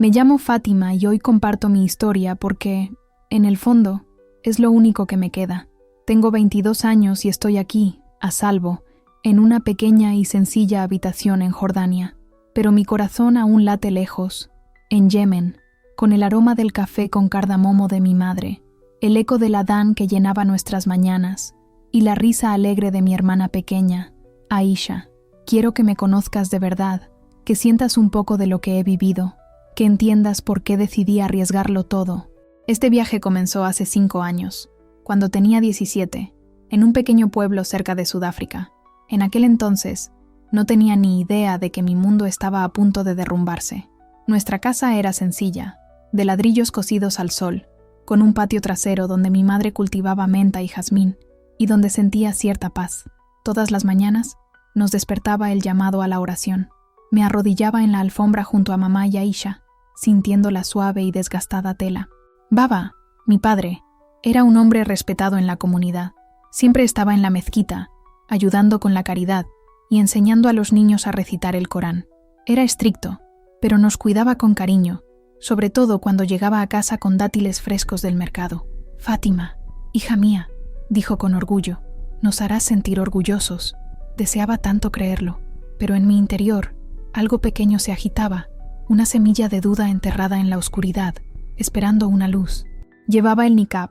Me llamo Fátima y hoy comparto mi historia porque, en el fondo, es lo único que me queda. Tengo 22 años y estoy aquí, a salvo, en una pequeña y sencilla habitación en Jordania. Pero mi corazón aún late lejos, en Yemen, con el aroma del café con cardamomo de mi madre, el eco del adán que llenaba nuestras mañanas y la risa alegre de mi hermana pequeña, Aisha. Quiero que me conozcas de verdad, que sientas un poco de lo que he vivido, que entiendas por qué decidí arriesgarlo todo. Este viaje comenzó hace 5 años, cuando tenía 17, en un pequeño pueblo cerca de Sudáfrica. En aquel entonces, no tenía ni idea de que mi mundo estaba a punto de derrumbarse. Nuestra casa era sencilla, de ladrillos cocidos al sol, con un patio trasero donde mi madre cultivaba menta y jazmín, y donde sentía cierta paz. Todas las mañanas, nos despertaba el llamado a la oración. Me arrodillaba en la alfombra junto a mamá y Aisha, sintiendo la suave y desgastada tela. Baba, mi padre, era un hombre respetado en la comunidad. Siempre estaba en la mezquita, ayudando con la caridad y enseñando a los niños a recitar el Corán. Era estricto, pero nos cuidaba con cariño, sobre todo cuando llegaba a casa con dátiles frescos del mercado. Fátima, hija mía, dijo con orgullo, nos harás sentir orgullosos. Deseaba tanto creerlo, pero en mi interior, algo pequeño se agitaba, una semilla de duda enterrada en la oscuridad, esperando una luz. Llevaba el niqab,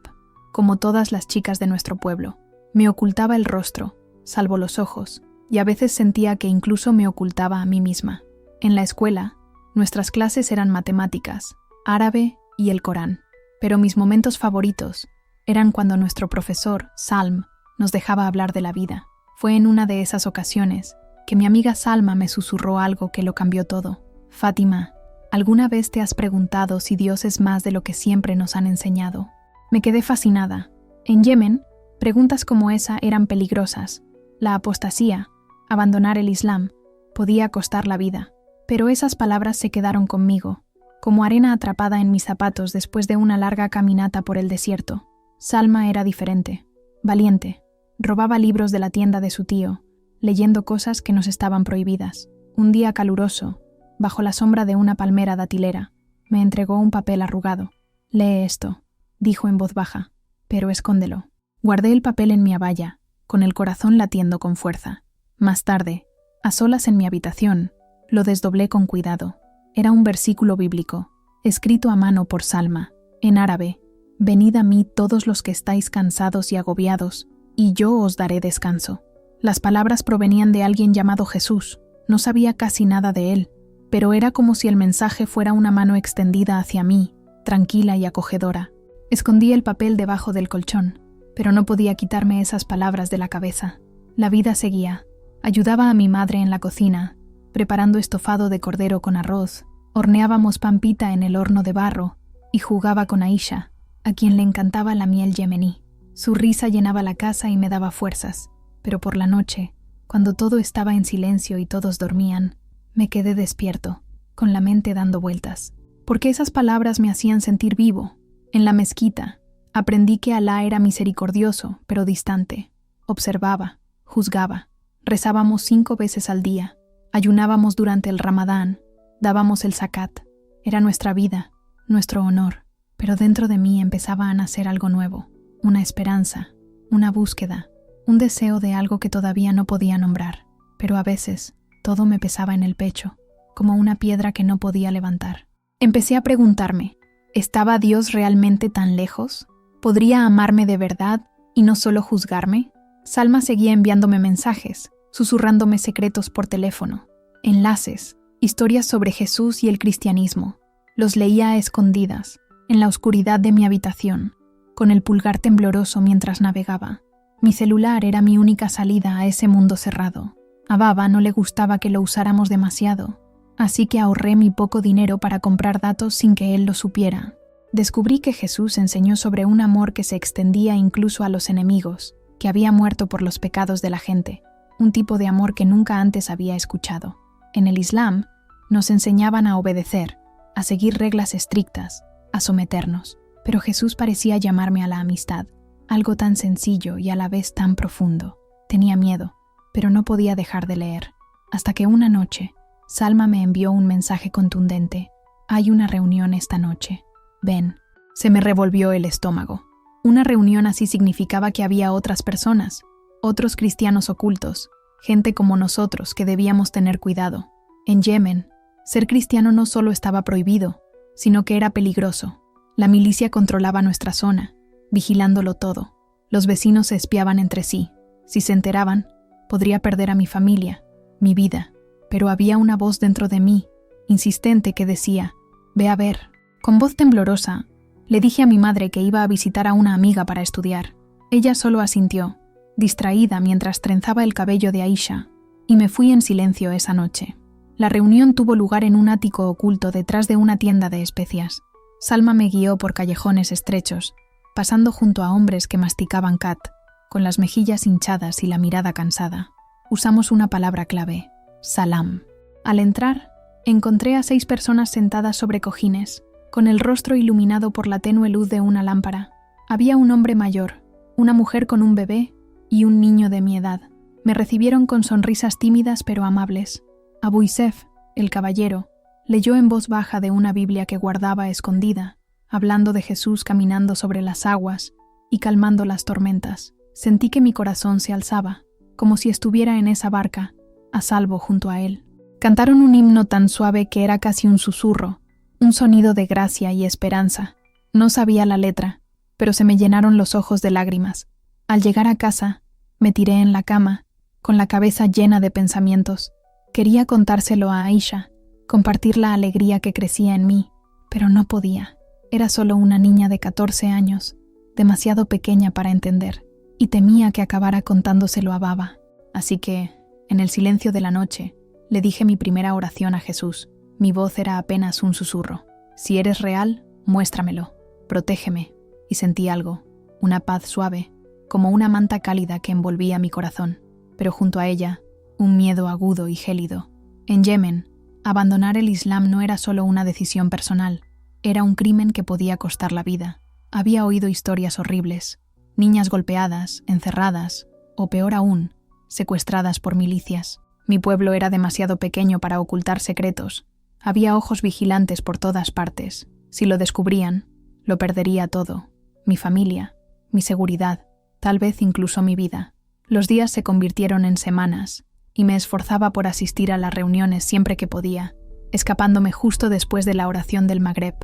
como todas las chicas de nuestro pueblo. Me ocultaba el rostro, salvo los ojos, y a veces sentía que incluso me ocultaba a mí misma. En la escuela, nuestras clases eran matemáticas, árabe y el Corán, pero mis momentos favoritos eran cuando nuestro profesor, Salm, nos dejaba hablar de la vida. Fue en una de esas ocasiones que mi amiga Salma me susurró algo que lo cambió todo. Fátima, ¿alguna vez te has preguntado si Dios es más de lo que siempre nos han enseñado? Me quedé fascinada. En Yemen, preguntas como esa eran peligrosas. La apostasía, abandonar el Islam, podía costar la vida. Pero esas palabras se quedaron conmigo, como arena atrapada en mis zapatos después de una larga caminata por el desierto. Salma era diferente, valiente. Robaba libros de la tienda de su tío, leyendo cosas que nos estaban prohibidas. Un día caluroso, bajo la sombra de una palmera datilera, me entregó un papel arrugado. «Lee esto», dijo en voz baja, «pero escóndelo». Guardé el papel en mi abaya, con el corazón latiendo con fuerza. Más tarde, a solas en mi habitación, lo desdoblé con cuidado. Era un versículo bíblico, escrito a mano por Salma, en árabe: «Venid a mí todos los que estáis cansados y agobiados, y yo os daré descanso». Las palabras provenían de alguien llamado Jesús. No sabía casi nada de él, pero era como si el mensaje fuera una mano extendida hacia mí, tranquila y acogedora. Escondí el papel debajo del colchón, pero no podía quitarme esas palabras de la cabeza. La vida seguía. Ayudaba a mi madre en la cocina, preparando estofado de cordero con arroz, horneábamos pampita en el horno de barro y jugaba con Aisha, a quien le encantaba la miel yemení. Su risa llenaba la casa y me daba fuerzas, pero por la noche, cuando todo estaba en silencio y todos dormían, me quedé despierto, con la mente dando vueltas, porque esas palabras me hacían sentir vivo. En la mezquita, aprendí que Alá era misericordioso, pero distante. Observaba, juzgaba, rezábamos 5 veces al día, ayunábamos durante el Ramadán, dábamos el zakat. Era nuestra vida, nuestro honor, pero dentro de mí empezaba a nacer algo nuevo, una esperanza, una búsqueda, un deseo de algo que todavía no podía nombrar, pero a veces todo me pesaba en el pecho, como una piedra que no podía levantar. Empecé a preguntarme, ¿estaba Dios realmente tan lejos? ¿Podría amarme de verdad y no solo juzgarme? Salma seguía enviándome mensajes, susurrándome secretos por teléfono, enlaces, historias sobre Jesús y el cristianismo. Los leía a escondidas, en la oscuridad de mi habitación, con el pulgar tembloroso mientras navegaba. Mi celular era mi única salida a ese mundo cerrado. A Baba no le gustaba que lo usáramos demasiado, así que ahorré mi poco dinero para comprar datos sin que él lo supiera. Descubrí que Jesús enseñó sobre un amor que se extendía incluso a los enemigos, que había muerto por los pecados de la gente, un tipo de amor que nunca antes había escuchado. En el Islam, nos enseñaban a obedecer, a seguir reglas estrictas, a someternos, pero Jesús parecía llamarme a la amistad, algo tan sencillo y a la vez tan profundo. Tenía miedo, pero no podía dejar de leer, hasta que una noche, Salma me envió un mensaje contundente. Hay una reunión esta noche. Ven. Se me revolvió el estómago. Una reunión así significaba que había otras personas, otros cristianos ocultos, gente como nosotros que debíamos tener cuidado. En Yemen, ser cristiano no solo estaba prohibido, sino que era peligroso. La milicia controlaba nuestra zona, vigilándolo todo. Los vecinos se espiaban entre sí. Si se enteraban, podría perder a mi familia, mi vida. Pero había una voz dentro de mí, insistente, que decía: «Ve a ver». Con voz temblorosa, le dije a mi madre que iba a visitar a una amiga para estudiar. Ella solo asintió, distraída mientras trenzaba el cabello de Aisha, y me fui en silencio esa noche. La reunión tuvo lugar en un ático oculto detrás de una tienda de especias. Salma me guió por callejones estrechos, pasando junto a hombres que masticaban cat, con las mejillas hinchadas y la mirada cansada. Usamos una palabra clave: salam. Al entrar, encontré a 6 personas sentadas sobre cojines, con el rostro iluminado por la tenue luz de una lámpara. Había un hombre mayor, una mujer con un bebé y un niño de mi edad. Me recibieron con sonrisas tímidas pero amables. Abu Isef, el caballero, leyó en voz baja de una Biblia que guardaba escondida, hablando de Jesús caminando sobre las aguas y calmando las tormentas. Sentí que mi corazón se alzaba, como si estuviera en esa barca, a salvo junto a él. Cantaron un himno tan suave que era casi un susurro, un sonido de gracia y esperanza. No sabía la letra, pero se me llenaron los ojos de lágrimas. Al llegar a casa, me tiré en la cama, con la cabeza llena de pensamientos. Quería contárselo a Aisha, compartir la alegría que crecía en mí, pero no podía. Era solo una niña de 14 años, demasiado pequeña para entender, y temía que acabara contándoselo a Baba. Así que, en el silencio de la noche, le dije mi primera oración a Jesús. Mi voz era apenas un susurro. Si eres real, muéstramelo, protégeme. Y sentí algo, una paz suave, como una manta cálida que envolvía mi corazón. Pero junto a ella, un miedo agudo y gélido. En Yemen, abandonar el Islam no era solo una decisión personal, era un crimen que podía costar la vida. Había oído historias horribles, niñas golpeadas, encerradas, o peor aún, secuestradas por milicias. Mi pueblo era demasiado pequeño para ocultar secretos. Había ojos vigilantes por todas partes. Si lo descubrían, lo perdería todo. Mi familia, mi seguridad, tal vez incluso mi vida. Los días se convirtieron en semanas, y me esforzaba por asistir a las reuniones siempre que podía, escapándome justo después de la oración del Magreb,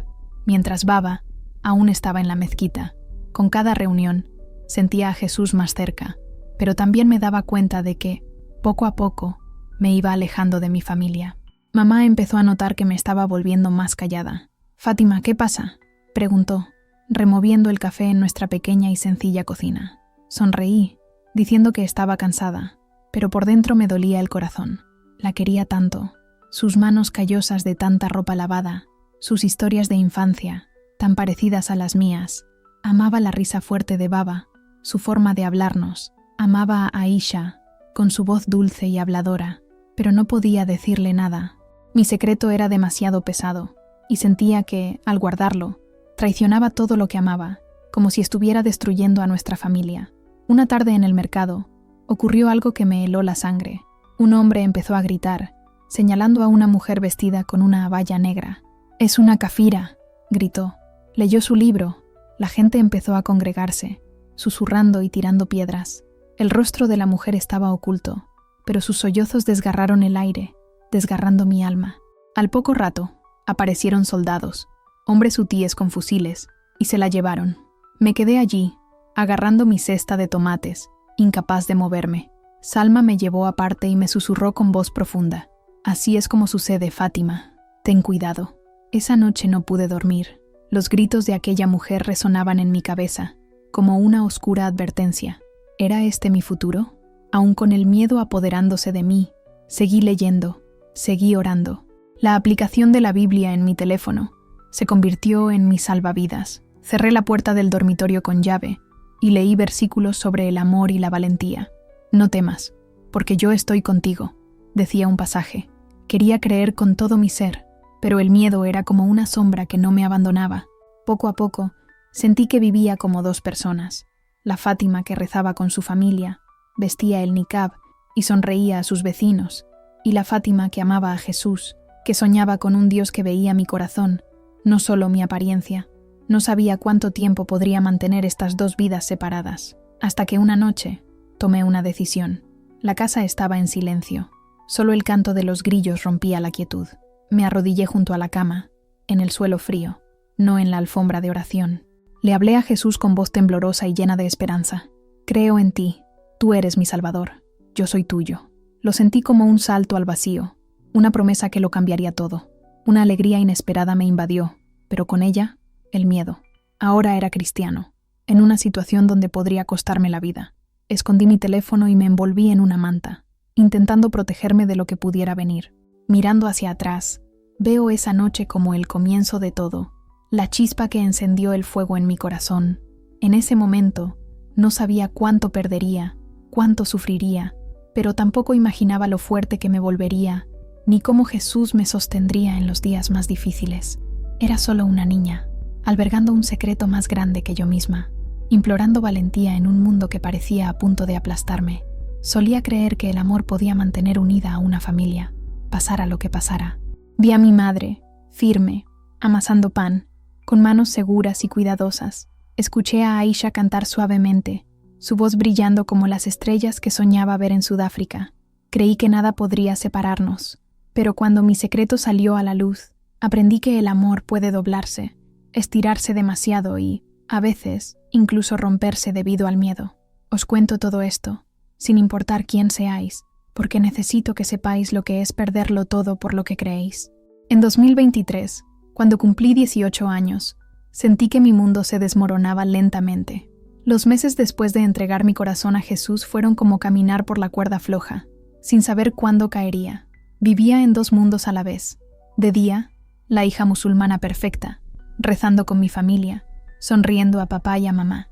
mientras Baba aún estaba en la mezquita. Con cada reunión, sentía a Jesús más cerca, pero también me daba cuenta de que, poco a poco, me iba alejando de mi familia. Mamá empezó a notar que me estaba volviendo más callada. «Fátima, ¿qué pasa?», preguntó, removiendo el café en nuestra pequeña y sencilla cocina. Sonreí, diciendo que estaba cansada, pero por dentro me dolía el corazón. La quería tanto, sus manos callosas de tanta ropa lavada, sus historias de infancia, tan parecidas a las mías. Amaba la risa fuerte de Baba, su forma de hablarnos. Amaba a Aisha, con su voz dulce y habladora, pero no podía decirle nada. Mi secreto era demasiado pesado, y sentía que, al guardarlo, traicionaba todo lo que amaba, como si estuviera destruyendo a nuestra familia. Una tarde en el mercado, ocurrió algo que me heló la sangre. Un hombre empezó a gritar, señalando a una mujer vestida con una abaya negra. «Es una kafira», gritó. Leyó su libro. La gente empezó a congregarse, susurrando y tirando piedras. El rostro de la mujer estaba oculto, pero sus sollozos desgarraron el aire, desgarrando mi alma. Al poco rato, aparecieron soldados, hombres hutíes con fusiles, y se la llevaron. Me quedé allí, agarrando mi cesta de tomates, incapaz de moverme. Salma me llevó aparte y me susurró con voz profunda. «Así es como sucede, Fátima. Ten cuidado». Esa noche no pude dormir. Los gritos de aquella mujer resonaban en mi cabeza, como una oscura advertencia. ¿Era este mi futuro? Aún con el miedo apoderándose de mí, seguí leyendo, seguí orando. La aplicación de la Biblia en mi teléfono se convirtió en mi salvavidas. Cerré la puerta del dormitorio con llave y leí versículos sobre el amor y la valentía. «No temas, porque yo estoy contigo», decía un pasaje. Quería creer con todo mi ser, pero el miedo era como una sombra que no me abandonaba. Poco a poco, sentí que vivía como 2 personas. La Fátima que rezaba con su familia, vestía el niqab y sonreía a sus vecinos, y la Fátima que amaba a Jesús, que soñaba con un Dios que veía mi corazón no solo mi apariencia. No sabía cuánto tiempo podría mantener estas dos vidas separadas, hasta que una noche tomé una decisión. La casa estaba en silencio. Solo el canto de los grillos rompía la quietud. Me arrodillé junto a la cama, en el suelo frío, no en la alfombra de oración. Le hablé a Jesús con voz temblorosa y llena de esperanza. Creo en ti. Tú eres mi Salvador. Yo soy tuyo. Lo sentí como un salto al vacío, una promesa que lo cambiaría todo. Una alegría inesperada me invadió, pero con ella, el miedo. Ahora era cristiano, en una situación donde podría costarme la vida. Escondí mi teléfono y me envolví en una manta, intentando protegerme de lo que pudiera venir. Mirando hacia atrás, veo esa noche como el comienzo de todo, la chispa que encendió el fuego en mi corazón. En ese momento, no sabía cuánto perdería, cuánto sufriría, pero tampoco imaginaba lo fuerte que me volvería, ni cómo Jesús me sostendría en los días más difíciles. Era solo una niña, albergando un secreto más grande que yo misma, implorando valentía en un mundo que parecía a punto de aplastarme. Solía creer que el amor podía mantener unida a una familia, pasara lo que pasara. Vi a mi madre, firme, amasando pan, con manos seguras y cuidadosas. Escuché a Aisha cantar suavemente, su voz brillando como las estrellas que soñaba ver en Sudáfrica. Creí que nada podría separarnos, pero cuando mi secreto salió a la luz, aprendí que el amor puede doblarse, estirarse demasiado y, a veces, incluso romperse debido al miedo. Os cuento todo esto, sin importar quién seáis, porque necesito que sepáis lo que es perderlo todo por lo que creéis. En 2023, cuando cumplí 18 años, sentí que mi mundo se desmoronaba lentamente. Los meses después de entregar mi corazón a Jesús fueron como caminar por la cuerda floja, sin saber cuándo caería. Vivía en dos mundos a la vez. De día, la hija musulmana perfecta, rezando con mi familia, sonriendo a papá y a mamá.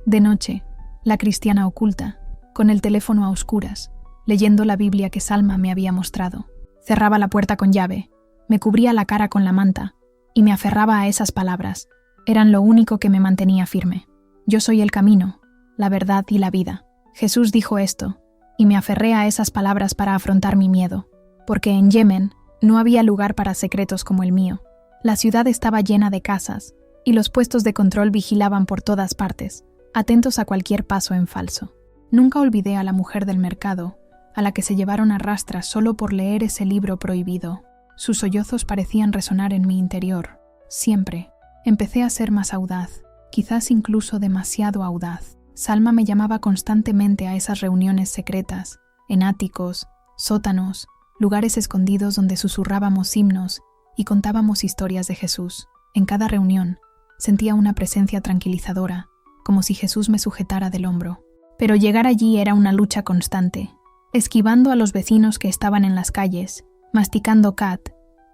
De noche, la cristiana oculta, con el teléfono a oscuras, leyendo la Biblia que Salma me había mostrado. Cerraba la puerta con llave, me cubría la cara con la manta y me aferraba a esas palabras. Eran lo único que me mantenía firme. Yo soy el camino, la verdad y la vida. Jesús dijo esto, y me aferré a esas palabras para afrontar mi miedo, porque en Yemen no había lugar para secretos como el mío. La ciudad estaba llena de casas, y los puestos de control vigilaban por todas partes, atentos a cualquier paso en falso. Nunca olvidé a la mujer del mercado, a la que se llevaron a rastras solo por leer ese libro prohibido. Sus sollozos parecían resonar en mi interior. Siempre. Empecé a ser más audaz, quizás incluso demasiado audaz. Salma me llamaba constantemente a esas reuniones secretas, en áticos, sótanos, lugares escondidos donde susurrábamos himnos y contábamos historias de Jesús. En cada reunión, sentía una presencia tranquilizadora, como si Jesús me sujetara del hombro. Pero llegar allí era una lucha constante, esquivando a los vecinos que estaban en las calles, masticando cat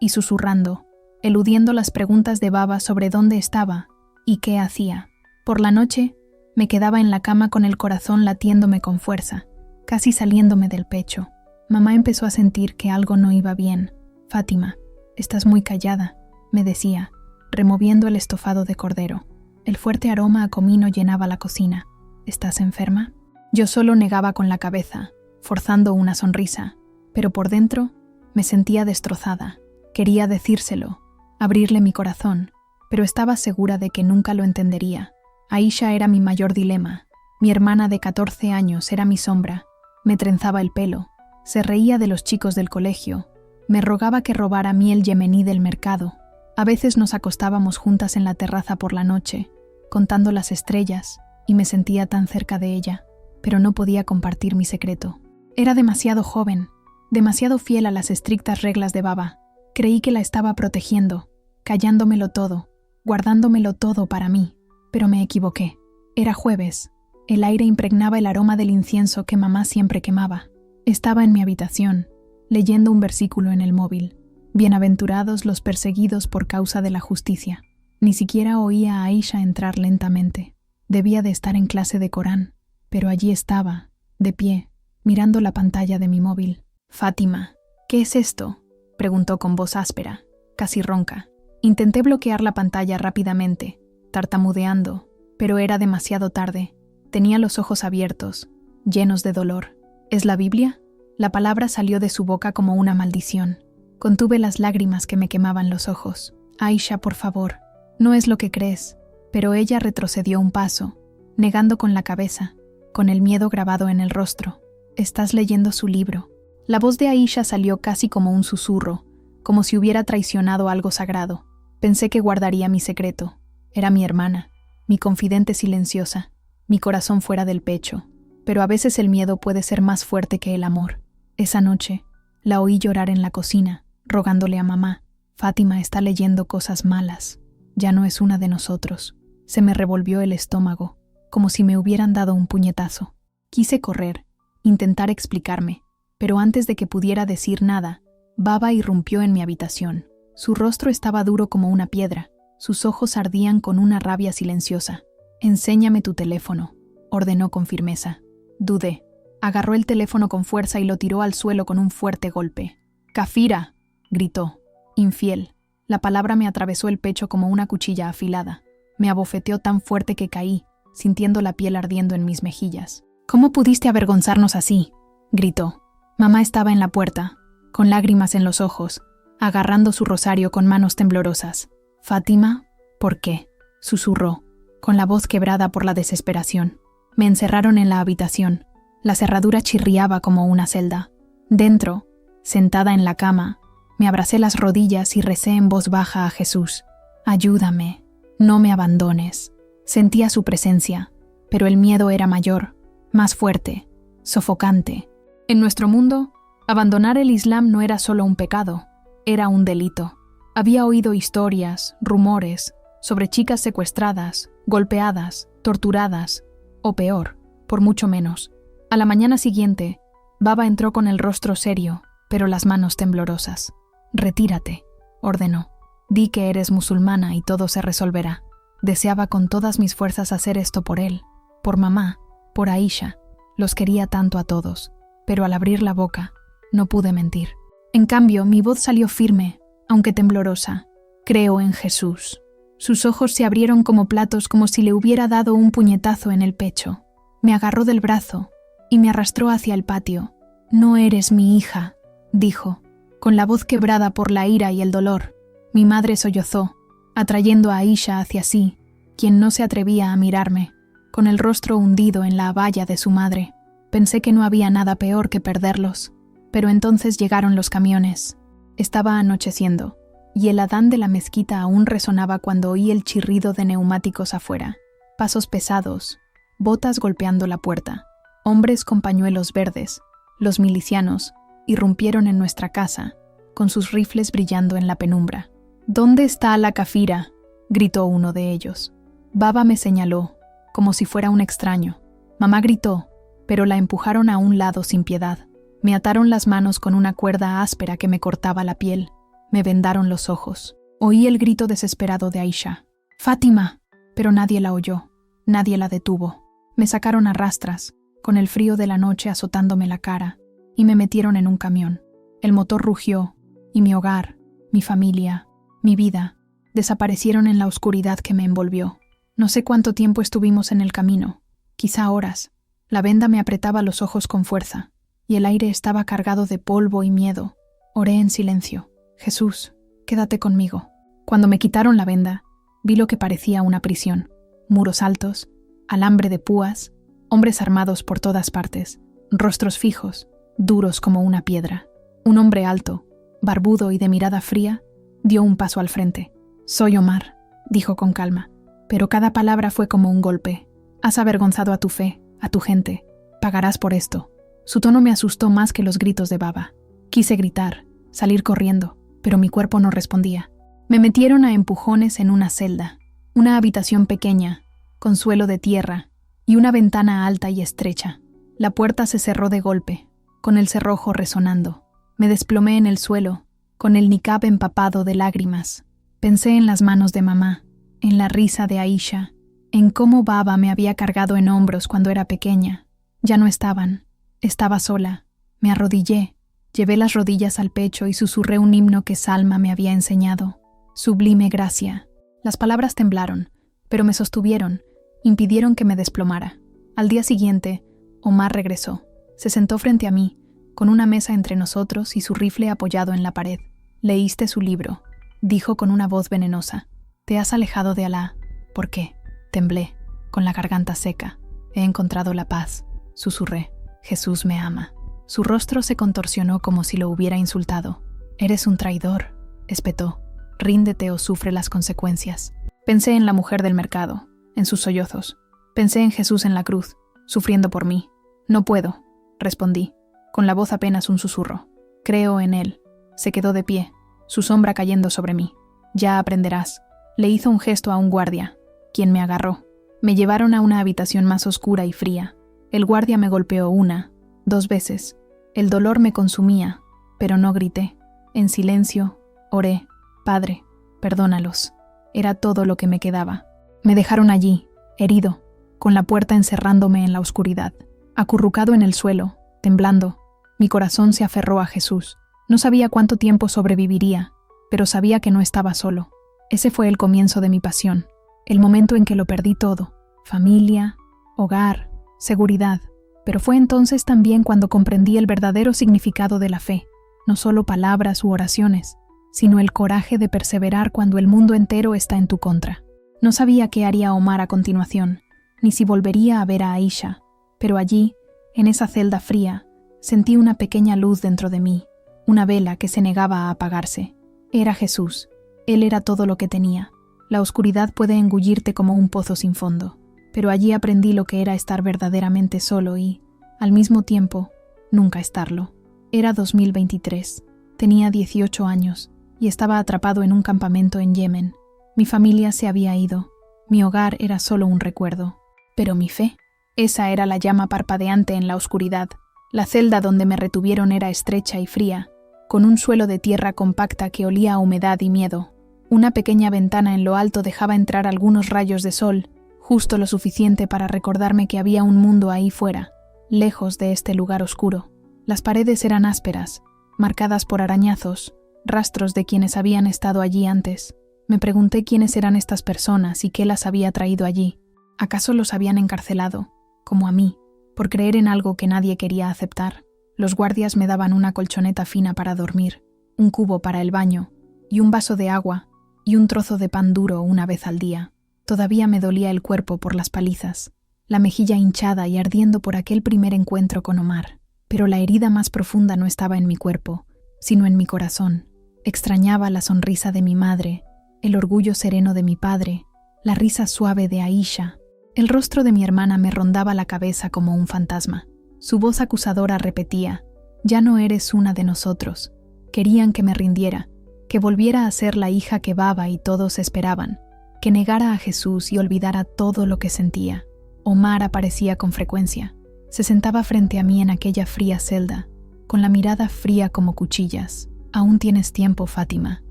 y susurrando, eludiendo las preguntas de Baba sobre dónde estaba y qué hacía. Por la noche, me quedaba en la cama con el corazón latiéndome con fuerza, casi saliéndome del pecho. Mamá empezó a sentir que algo no iba bien. «Fátima, estás muy callada», me decía, removiendo el estofado de cordero. El fuerte aroma a comino llenaba la cocina. «¿Estás enferma?». Yo solo negaba con la cabeza, forzando una sonrisa, pero por dentro me sentía destrozada. Quería decírselo, abrirle mi corazón, pero estaba segura de que nunca lo entendería. Aisha era mi mayor dilema. Mi hermana de 14 años era mi sombra. Me trenzaba el pelo, se reía de los chicos del colegio, me rogaba que robara miel yemení del mercado. A veces nos acostábamos juntas en la terraza por la noche, contando las estrellas, y me sentía tan cerca de ella, pero no podía compartir mi secreto. Era demasiado joven, demasiado fiel a las estrictas reglas de Baba. Creí que la estaba protegiendo, callándomelo todo, guardándomelo todo para mí, pero me equivoqué. Era jueves. El aire impregnaba el aroma del incienso que mamá siempre quemaba. Estaba en mi habitación, leyendo un versículo en el móvil. Bienaventurados los perseguidos por causa de la justicia. Ni siquiera oía a Aisha entrar lentamente. Debía de estar en clase de Corán, pero allí estaba, de pie, mirando la pantalla de mi móvil. «Fátima, ¿qué es esto?», preguntó con voz áspera, casi ronca. Intenté bloquear la pantalla rápidamente, tartamudeando, pero era demasiado tarde. Tenía los ojos abiertos, llenos de dolor. «¿Es la Biblia?». La palabra salió de su boca como una maldición. Contuve las lágrimas que me quemaban los ojos. Aisha, por favor, no es lo que crees. Pero ella retrocedió un paso, negando con la cabeza, con el miedo grabado en el rostro. Estás leyendo su libro. La voz de Aisha salió casi como un susurro, como si hubiera traicionado algo sagrado. Pensé que guardaría mi secreto. Era mi hermana, mi confidente silenciosa, mi corazón fuera del pecho. Pero a veces el miedo puede ser más fuerte que el amor. Esa noche, la oí llorar en la cocina, rogándole a mamá: Fátima está leyendo cosas malas. Ya no es una de nosotros. Se me revolvió el estómago, como si me hubieran dado un puñetazo. Quise correr, intentar explicarme, pero antes de que pudiera decir nada, Baba irrumpió en mi habitación. Su rostro estaba duro como una piedra, sus ojos ardían con una rabia silenciosa. «Enséñame tu teléfono», ordenó con firmeza. Dudé. Agarró el teléfono con fuerza y lo tiró al suelo con un fuerte golpe. «¡Kafira!», gritó. Infiel. La palabra me atravesó el pecho como una cuchilla afilada. Me abofeteó tan fuerte que caí, sintiendo la piel ardiendo en mis mejillas. «¿Cómo pudiste avergonzarnos así?», gritó. Mamá estaba en la puerta, con lágrimas en los ojos, agarrando su rosario con manos temblorosas. «Fátima, ¿por qué?», susurró, con la voz quebrada por la desesperación. Me encerraron en la habitación. La cerradura chirriaba como una celda. Dentro, sentada en la cama, me abracé las rodillas y recé en voz baja a Jesús. «Ayúdame, no me abandones». Sentía su presencia, pero el miedo era mayor, más fuerte, sofocante. En nuestro mundo, abandonar el Islam no era solo un pecado, era un delito. Había oído historias, rumores, sobre chicas secuestradas, golpeadas, torturadas, o peor, por mucho menos. A la mañana siguiente, Baba entró con el rostro serio, pero las manos temblorosas. «Retírate», ordenó. «Di que eres musulmana y todo se resolverá». Deseaba con todas mis fuerzas hacer esto por él, por mamá, por Aisha. Los quería tanto a todos, pero al abrir la boca, no pude mentir. En cambio, mi voz salió firme, aunque temblorosa. «Creo en Jesús». Sus ojos se abrieron como platos, como si le hubiera dado un puñetazo en el pecho. Me agarró del brazo y me arrastró hacia el patio. «No eres mi hija», dijo, con la voz quebrada por la ira y el dolor. Mi madre sollozó, atrayendo a Aisha hacia sí, quien no se atrevía a mirarme, con el rostro hundido en la abaya de su madre. Pensé que no había nada peor que perderlos, pero entonces llegaron los camiones. Estaba anocheciendo, y el adán de la mezquita aún resonaba cuando oí el chirrido de neumáticos afuera, pasos pesados, botas golpeando la puerta, hombres con pañuelos verdes. Los milicianos irrumpieron en nuestra casa, con sus rifles brillando en la penumbra. «¿Dónde está la Kafira?», gritó uno de ellos. Baba me señaló, como si fuera un extraño. Mamá gritó, pero la empujaron a un lado sin piedad. Me ataron las manos con una cuerda áspera que me cortaba la piel. Me vendaron los ojos. Oí el grito desesperado de Aisha. «¡Fátima!», pero nadie la oyó. Nadie la detuvo. Me sacaron a rastras, con el frío de la noche azotándome la cara, y me metieron en un camión. El motor rugió, y mi hogar, mi familia, mi vida, desaparecieron en la oscuridad que me envolvió. No sé cuánto tiempo estuvimos en el camino, quizá horas. La venda me apretaba los ojos con fuerza, y el aire estaba cargado de polvo y miedo. Oré en silencio. «Jesús, quédate conmigo». Cuando me quitaron la venda, vi lo que parecía una prisión. Muros altos, alambre de púas, hombres armados por todas partes, rostros fijos, duros como una piedra. Un hombre alto, barbudo y de mirada fría, dio un paso al frente. «Soy Omar», dijo con calma, pero cada palabra fue como un golpe. «Has avergonzado a tu fe, a tu gente. Pagarás por esto». Su tono me asustó más que los gritos de Baba. Quise gritar, salir corriendo, pero mi cuerpo no respondía. Me metieron a empujones en una celda, una habitación pequeña, con suelo de tierra y una ventana alta y estrecha. La puerta se cerró de golpe, con el cerrojo resonando. Me desplomé en el suelo, con el niqab empapado de lágrimas. Pensé en las manos de mamá, en la risa de Aisha, en cómo Baba me había cargado en hombros cuando era pequeña. Ya no estaban. Estaba sola. Me arrodillé, llevé las rodillas al pecho y susurré un himno que Salma me había enseñado. «Sublime gracia». Las palabras temblaron, pero me sostuvieron, impidieron que me desplomara. Al día siguiente, Omar regresó. Se sentó frente a mí, con una mesa entre nosotros y su rifle apoyado en la pared. «Leíste su libro», dijo con una voz venenosa. Te has alejado de Alá. ¿Por qué? Temblé, con la garganta seca. He encontrado la paz, susurré. Jesús me ama. Su rostro se contorsionó como si lo hubiera insultado. Eres un traidor, espetó. Ríndete o sufre las consecuencias. Pensé en la mujer del mercado, en sus sollozos. Pensé en Jesús en la cruz, sufriendo por mí. No puedo, respondí, con la voz apenas un susurro. Creo en él. Se quedó de pie, su sombra cayendo sobre mí. Ya aprenderás. Le hizo un gesto a un guardia, quien me agarró. Me llevaron a una habitación más oscura y fría. El guardia me golpeó 1, 2 veces. El dolor me consumía, pero no grité. En silencio, oré. Padre, perdónalos. Era todo lo que me quedaba. Me dejaron allí, herido, con la puerta encerrándome en la oscuridad. Acurrucado en el suelo, temblando, mi corazón se aferró a Jesús. No sabía cuánto tiempo sobreviviría, pero sabía que no estaba solo. Ese fue el comienzo de mi pasión, el momento en que lo perdí todo: familia, hogar, seguridad. Pero fue entonces también cuando comprendí el verdadero significado de la fe, no solo palabras u oraciones, sino el coraje de perseverar cuando el mundo entero está en tu contra. No sabía qué haría Omar a continuación, ni si volvería a ver a Aisha, pero allí, en esa celda fría, sentí una pequeña luz dentro de mí, una vela que se negaba a apagarse. Era Jesús. Él era todo lo que tenía. La oscuridad puede engullirte como un pozo sin fondo, pero allí aprendí lo que era estar verdaderamente solo y, al mismo tiempo, nunca estarlo. Era 2023. Tenía 18 años y estaba atrapado en un campamento en Yemen. Mi familia se había ido. Mi hogar era solo un recuerdo. Pero mi fe, esa era la llama parpadeante en la oscuridad. La celda donde me retuvieron era estrecha y fría, con un suelo de tierra compacta que olía a humedad y miedo. Una pequeña ventana en lo alto dejaba entrar algunos rayos de sol, justo lo suficiente para recordarme que había un mundo ahí fuera, lejos de este lugar oscuro. Las paredes eran ásperas, marcadas por arañazos, rastros de quienes habían estado allí antes. Me pregunté quiénes eran estas personas y qué las había traído allí. ¿Acaso los habían encarcelado, como a mí, por creer en algo que nadie quería aceptar? Los guardias me daban una colchoneta fina para dormir, un cubo para el baño, y un vaso de agua, y un trozo de pan duro una vez al día. Todavía me dolía el cuerpo por las palizas, la mejilla hinchada y ardiendo por aquel primer encuentro con Omar. Pero la herida más profunda no estaba en mi cuerpo, sino en mi corazón. Extrañaba la sonrisa de mi madre, el orgullo sereno de mi padre, la risa suave de Aisha. El rostro de mi hermana me rondaba la cabeza como un fantasma. Su voz acusadora repetía: «Ya no eres una de nosotros». Querían que me rindiera, que volviera a ser la hija que Baba y todos esperaban, que negara a Jesús y olvidara todo lo que sentía. Omar aparecía con frecuencia. Se sentaba frente a mí en aquella fría celda, con la mirada fría como cuchillas. «Aún tienes tiempo, Fátima»,